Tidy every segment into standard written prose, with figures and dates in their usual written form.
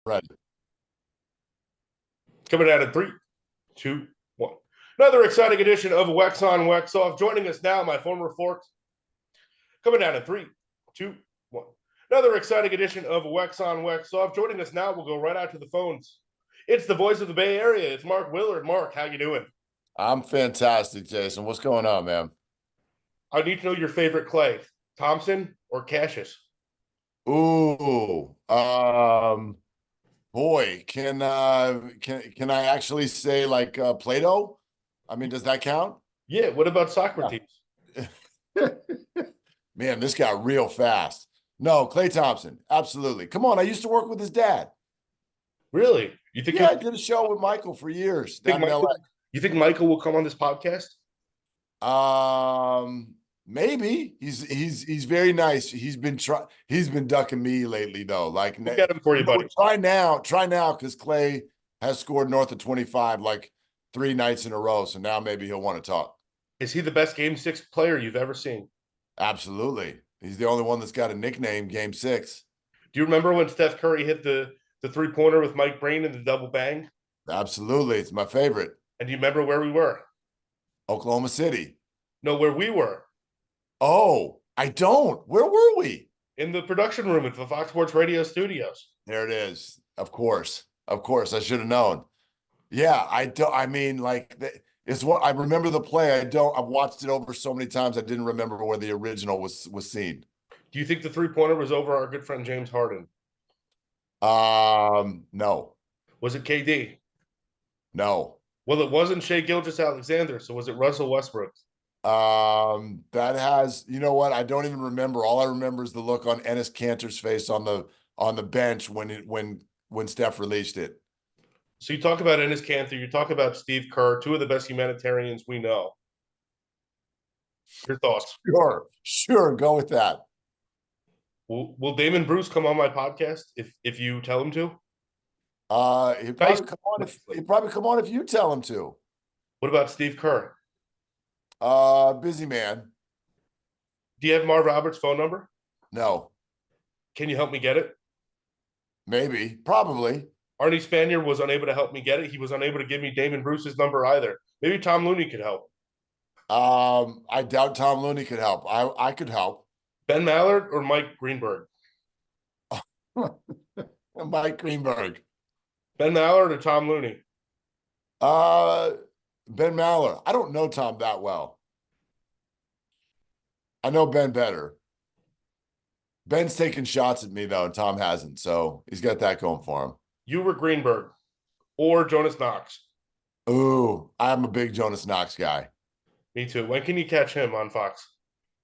Right. Coming out in 3, 2, 1. Another exciting edition of Wax On, Wax Off. Joining us now, my former forks. Coming out in 3, 2, 1. Another exciting edition of Wax On, Wax Off. Joining us now, we'll go right out to the phones. It's the voice of the Bay Area. It's Mark Willard. Mark, how you doing? I'm fantastic, Jason. What's going on, man? I need to know your favorite Klay, Thompson or Cassius? Ooh, boy, can I actually say like Plato? I mean, does that count? Yeah, what about Socrates? Yeah. Man, this got real fast. No, Klay Thompson, absolutely. Come on, I used to work with his dad. Really? You think Yeah, I did a show with Michael for years down in LA. You think Michael will come on this podcast? Maybe he's very nice. He's been ducking me lately though. Like, We'll get him for you, buddy. Try now, because Klay has scored north of 25 like 3 nights in a row. So now maybe he'll want to talk. Is he the best Game 6 player you've ever seen? Absolutely. He's the only one that's got a nickname, Game 6. Do you remember when Steph Curry hit the three-pointer with Mike Breen in the double bang? Absolutely. It's my favorite. And do you remember where we were? Oklahoma City. No, where we were. Oh, I don't. Where were we? In the production room at the Fox Sports Radio studios. There it is. Of course. Of course. I should have known. Yeah, I don't. I mean, like, it's what I remember the play. I've watched it over so many times. I didn't remember where the original was seen. Do you think the three-pointer was over our good friend James Harden? No. Was it KD? No. Well, it wasn't Shai Gilgeous-Alexander, so was it Russell Westbrook? That has, you know what? I don't even remember. All I remember is the look on Enes Kanter's face on the bench when Steph released it. So you talk about Enes Kanter, you talk about Steve Kerr, two of the best humanitarians we know. Your thoughts? Sure, go with that. Will Damon Bruce come on my podcast if you tell him to? He'd probably come on if you tell him to. What about Steve Kerr? Busy man. Do you have Marv Albert's phone number? No. Can you help me get it? Maybe, probably. Arnie Spanier was unable to help me get it. He was unable to give me Damon Bruce's number either. Maybe Tom Looney could help. I doubt Tom Looney could help. I could help. Ben Mallard or Mike Greenberg? Mike Greenberg. Ben Mallard or Tom Looney? Ben Mallard. I don't know Tom that well. I know Ben better. Ben's taking shots at me though, and Tom hasn't, so he's got that going for him. You were Greenberg or Jonas Knox? Ooh, I'm a big Jonas Knox guy. Me too. When can you catch him on Fox?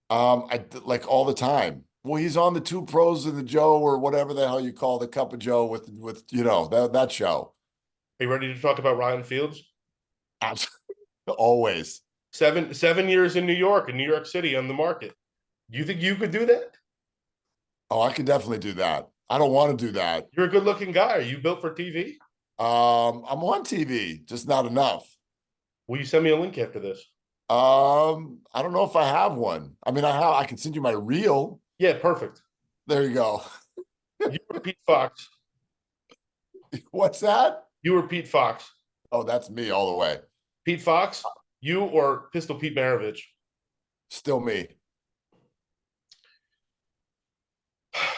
I like all the time. Well, he's on the Two Pros and the Joe or whatever the hell you call the Cup of Joe with that show. Are you ready to talk about Ryan Fields? Always. 7 years in New York City on the market. Do you think you could do that? Oh, I could definitely do that. I don't want to do that. You're a good-looking guy. Are you built for TV? I'm on TV, just not enough. Will you send me a link after this? I don't know if I have one. I mean, I can send you my reel. Yeah, perfect. There you go. You were Pete Fox. What's that? You were Pete Fox. Oh, that's me all the way. Pete Fox, you or Pistol Pete Maravich? Still me.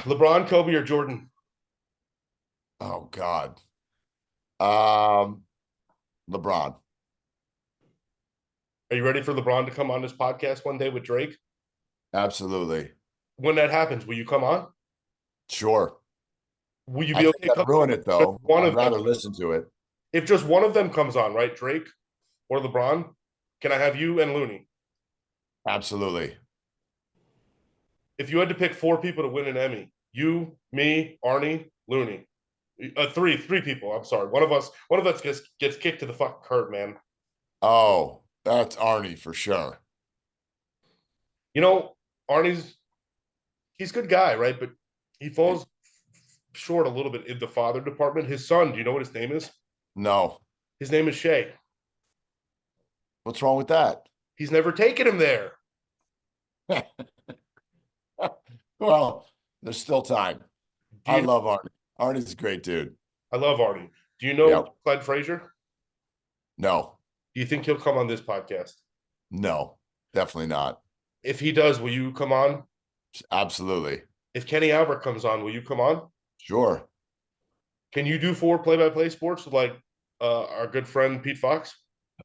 LeBron, Kobe, or Jordan? Oh, God. LeBron. Are you ready for LeBron to come on this podcast one day with Drake? Absolutely. When that happens, will you come on? Sure. Will you be okay? I'd ruin it though. I'd rather listen to it. If just one of them comes on, right? Drake or LeBron, can I have you and Looney? Absolutely. If you had to pick 4 people to win an Emmy, you, me, Arnie, Looney. Three people. I'm sorry. One of us gets kicked to the fucking curb, man. Oh, that's Arnie for sure. You know, he's a good guy, right? But he falls short a little bit in the father department. His son, do you know what his name is? No. His name is Shai. What's wrong with that? He's never taken him there. Well, there's still time. I love Arnie. Arnie's a great dude. I love Arnie. Do you Yeah. know Clyde Frazier? No, Do you think he'll come on this podcast? no, definitely not. If he does, will you come on? Absolutely. If Kenny Albert comes on, will you come on? Sure. Can you do 4 play-by-play sports like our good friend Pete Fox?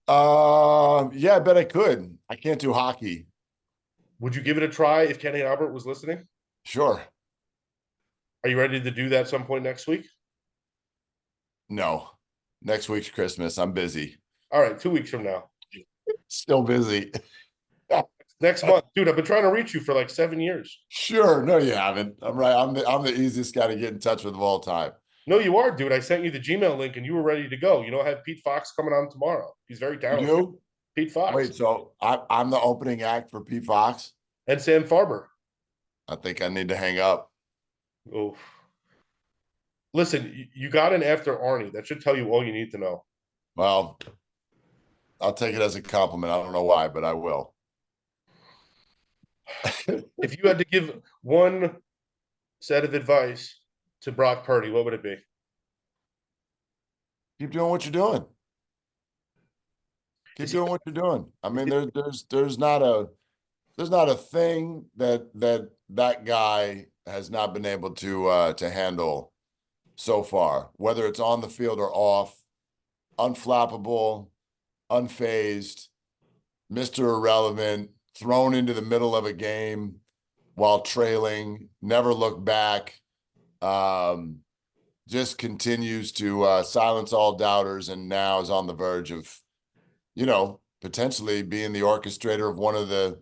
Yeah, I bet I could. I can't do hockey. Would you give it a try if Kenny Albert was listening? Sure. Are you ready to do that some point next week? No. Next week's Christmas. I'm busy. All right, 2 weeks from now. Still busy. Next month. Dude, I've been trying to reach you for like 7 years. Sure. No, you haven't. I'm right. I'm the easiest guy to get in touch with of all time. No, you are, dude. I sent you the Gmail link and you were ready to go. You know, I have Pete Fox coming on tomorrow. He's very You talented. do? Pete Fox. Wait, so I'm the opening act for Pete Fox? And Sam Farber. I think I need to hang up. Oh. Listen, you got in after Arnie. That should tell you all you need to know. Well, I'll take it as a compliment. I don't know why, but I will. If you had to give one set of advice to Brock Purdy, what would it be? Keep doing what you're doing. Keep doing what you're doing. I mean, there's not a thing that guy has not been able to handle so far, whether it's on the field or off. Unflappable, unfazed, Mr. Irrelevant, thrown into the middle of a game while trailing, never look back. Just continues to silence all doubters, and now is on the verge of, potentially being the orchestrator of one of the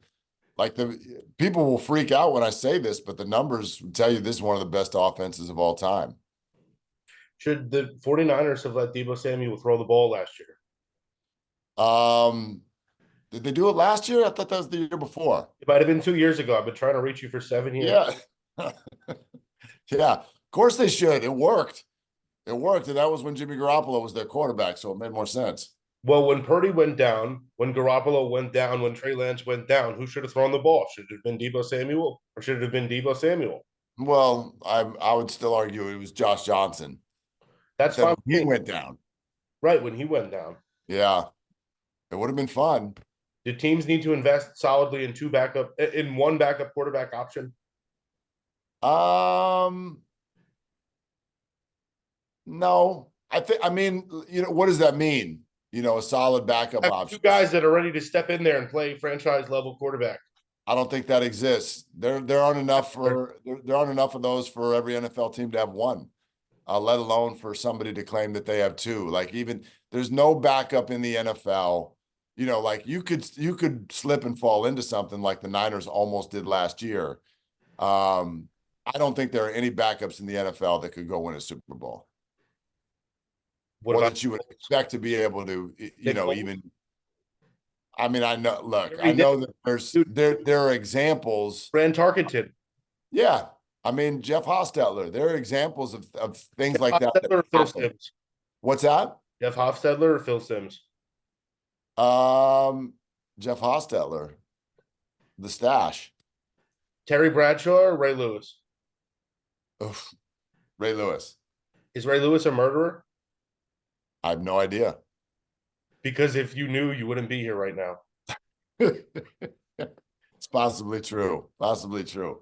people will freak out when I say this, but the numbers tell you this is one of the best offenses of all time. Should the 49ers have let Deebo Samuel throw the ball last year? Did they do it last year? I thought that was the year before. It might have been 2 years ago. I've been trying to reach you for 7 years. Yeah. Yeah. Of course they should. It worked. It worked. And that was when Jimmy Garoppolo was their quarterback. So it made more sense. Well, when Purdy went down, when Garoppolo went down, when Trey Lance went down, who should have thrown the ball? Should it have been Deebo Samuel or should it have been Deebo Samuel? Well, I would still argue it was Josh Johnson. That's fine. He went down. Right, when he went down. Yeah. It would have been fun. Do teams need to invest solidly in one backup quarterback option? No. I mean, what does that mean? A solid backup option. 2 guys that are ready to step in there and play franchise level quarterback. I don't think that exists. There aren't enough of those for every NFL team to have one, let alone for somebody to claim that they have two. Like, even there's no backup in the NFL. Like you could slip and fall into something like the Niners almost did last year. I don't think there are any backups in the NFL that could go win a Super Bowl. Or that you would expect to be able to, even. I mean, I know that there are examples. Rand Tarkenton. Yeah. I mean, Jeff Hostetler. There are examples of things like that. Or Phil Simms. What's that? Jeff Hostetler or Phil Simms? Jeff Hostetler. The stash. Terry Bradshaw or Ray Lewis? Oof. Ray Lewis. Is Ray Lewis a murderer? I have no idea. Because if you knew, you wouldn't be here right now. It's possibly true. Possibly true.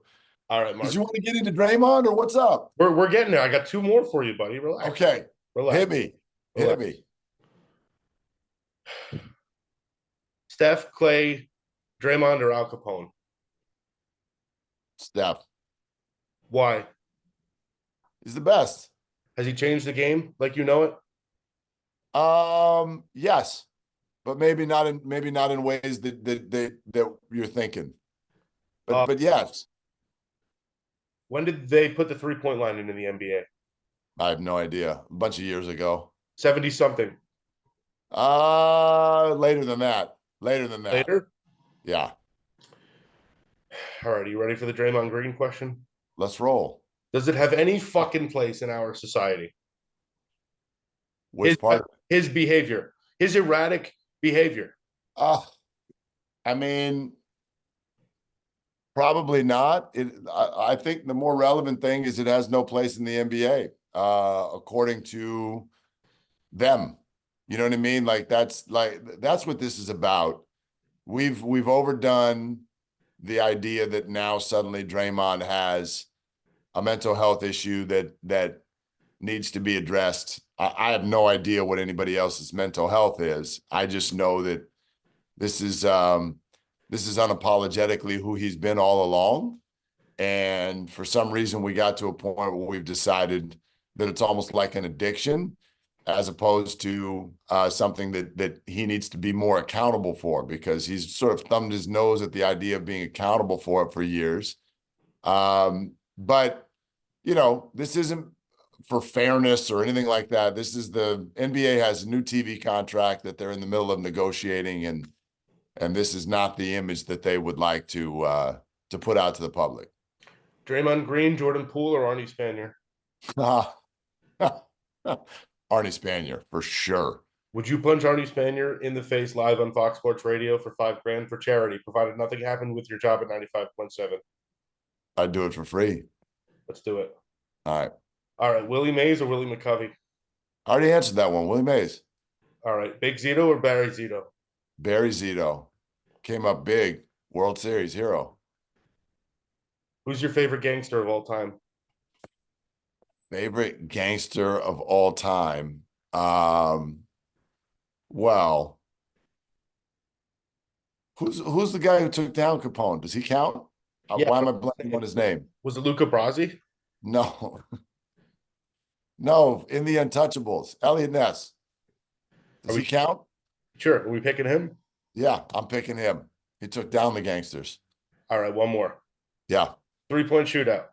All right, Mark. Did you want to get into Draymond or what's up? We're getting there. I got 2 more for you, buddy. Relax. Okay. Relax. Hit me. Relax. Hit me. Steph, Klay, Draymond, or Al Capone? Steph. Why? He's the best. Has he changed the game like you know it? Yes, but maybe not in ways that you're thinking. But yes. When did they put the 3-point line in the NBA? I have no idea. A bunch of years ago. 70 something. Later than that. Later? Yeah. All right, are you ready for the Draymond Green question? Let's roll. Does it have any fucking place in our society? Which part? His behavior, his erratic behavior. I mean, probably not. I think the more relevant thing is it has no place in the NBA. according to them. You know what I mean? Like that's what this is about. We've overdone the idea that now suddenly Draymond has a mental health issue that needs to be addressed. I have no idea what anybody else's mental health is. I just know that this is unapologetically who he's been all along. And for some reason, we got to a point where we've decided that it's almost like an addiction, as opposed to something that he needs to be more accountable for, because he's sort of thumbed his nose at the idea of being accountable for it for years. But, you know, this isn't for fairness or anything like that. This is the NBA has a new TV contract that they're in the middle of negotiating, and this is not the image that they would like to put out to the public. Draymond Green, Jordan Poole, or Arnie Spanier? Arnie Spanier, for sure. Would you punch Arnie Spanier in the face live on Fox Sports Radio for $5,000 for charity, provided nothing happened with your job at 95.7? I'd do it for free. Let's do it. All right. All right. Willie Mays or Willie McCovey? I already answered that one. Willie Mays. All right. Big Zito or Barry Zito? Barry Zito. Came up big. World Series hero. Who's your favorite gangster of all time? Favorite gangster of all time. Well, who's the guy who took down Capone? Does he count? Yeah, why am I blanking on his name? Was it Luca Brasi? No. No, in the Untouchables. Elliot Ness. Does he count? Sure. Are we picking him? Yeah, I'm picking him. He took down the gangsters. All right, one more. Yeah. 3-point shootout.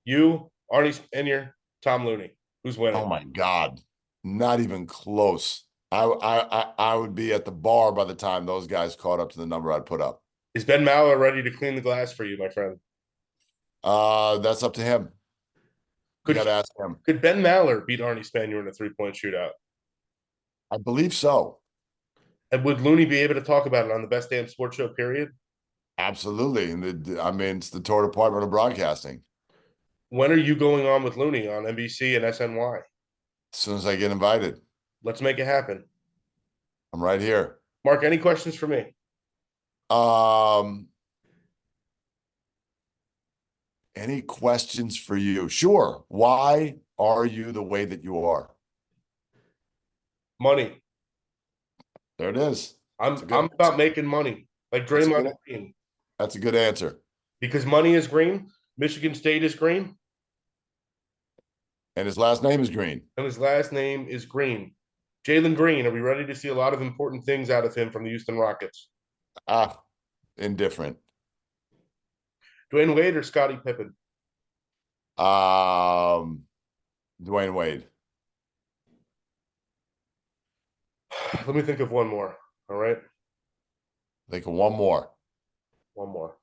You, Arnie Spanier, Tom Looney. Who's winning? Oh my God. Not even close. I would be at the bar by the time those guys caught up to the number I'd put up. Is Ben Maller ready to clean the glass for you, my friend? That's up to him. You got to ask him. Could Ben Maller beat Arnie Spanier in a 3-point shootout? I believe so. And would Looney be able to talk about it on the Best Damn Sports Show, period? Absolutely. And it's the Tour Department of Broadcasting. When are you going on with Looney on NBC and SNY? As soon as I get invited. Let's make it happen. I'm right here. Mark, any questions for me? Any questions for you? Sure. Why are you the way that you are? Money. There it is. I'm about making money, like Draymond Green. That's a good answer. Because money is green. Michigan State is green. And his last name is Green. And his last name is Green. Jalen Green, are we ready to see a lot of important things out of him from the Houston Rockets? Indifferent. Dwayne Wade or Scottie Pippen? Dwayne Wade. Let me think of one more. All right. Think of one more. One more.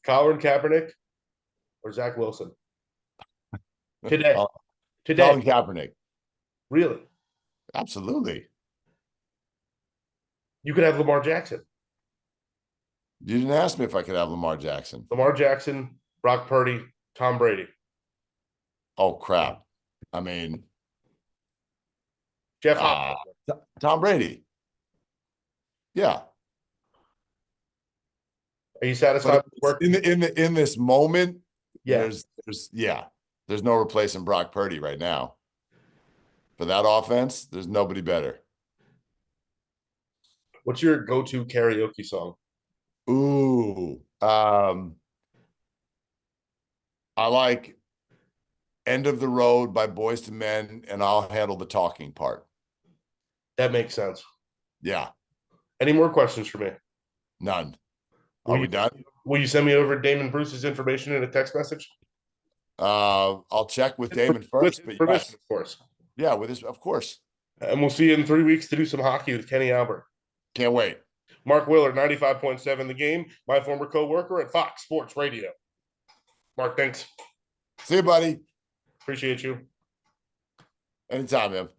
Colin Kaepernick or Zach Wilson? Today. Colin Kaepernick. Really? Absolutely. You could have Lamar Jackson. You didn't ask me if I could have Lamar Jackson. Lamar Jackson, Brock Purdy, Tom Brady. Oh, crap. I mean, Jeff Tom Brady. Yeah. Are you satisfied with work? In this moment? Yeah. There's no replacing Brock Purdy right now. For that offense, there's nobody better. What's your go-to karaoke song? Ooh. I like End of the Road by Boyz II Men, and I'll handle the talking part. That makes sense. Yeah. Any more questions for me? None. Are we done? Will you send me over Damon Bruce's information in a text message? I'll check with Damon first. With permission, of course. Yeah, of course. And we'll see you in 3 weeks to do some hockey with Kenny Albert. Can't wait. Mark Willard, 95.7 The Game, my former co-worker at Fox Sports Radio. Mark, thanks. See you, buddy. Appreciate you. Anytime, man.